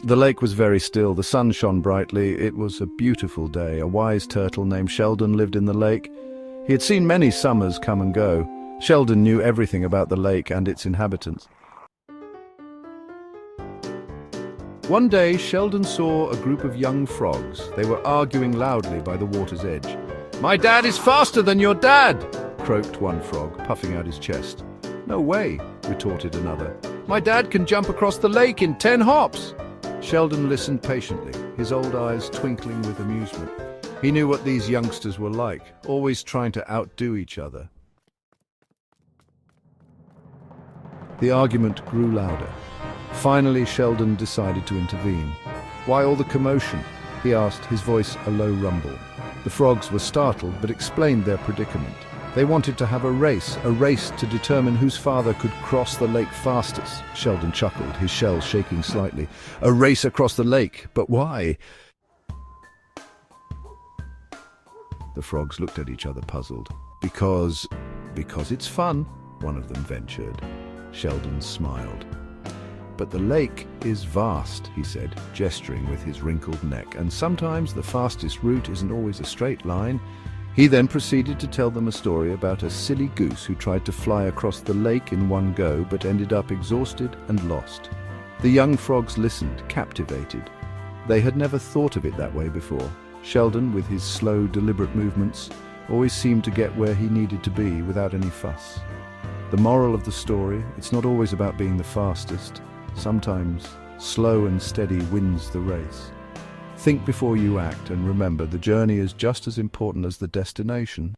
The lake was very still. The sun shone brightly. It was a beautiful day. A wise turtle named Sheldon lived in the lake. He had seen many summers come and go. Sheldon knew everything about the lake and its inhabitants. One day, Sheldon saw a group of young frogs. They were arguing loudly by the water's edge. "My dad is faster than your dad!" croaked one frog, puffing out his chest. "No way," retorted another. "My dad can jump across the lake in 10 hops!" Sheldon listened patiently, his old eyes twinkling with amusement. He knew what these youngsters were like, always trying to outdo each other. The argument grew louder. Finally, Sheldon decided to intervene. "Why all the commotion?" he asked, his voice a low rumble. The frogs were startled, but explained their predicament. They wanted to have a race to determine whose father could cross the lake fastest. Sheldon chuckled, his shell shaking slightly. "A race across the lake? But why?" The frogs looked at each other, puzzled. Because it's fun," one of them ventured. Sheldon smiled. "But the lake is vast," he said, gesturing with his wrinkled neck, "and sometimes the fastest route isn't always a straight line." He then proceeded to tell them a story about a silly goose who tried to fly across the lake in one go but ended up exhausted and lost. The young frogs listened, captivated. They had never thought of it that way before. Sheldon, with his slow, deliberate movements, always seemed to get where he needed to be without any fuss. The moral of the story: it's not always about being the fastest. Sometimes slow and steady wins the race. Think before you act, and remember, the journey is just as important as the destination.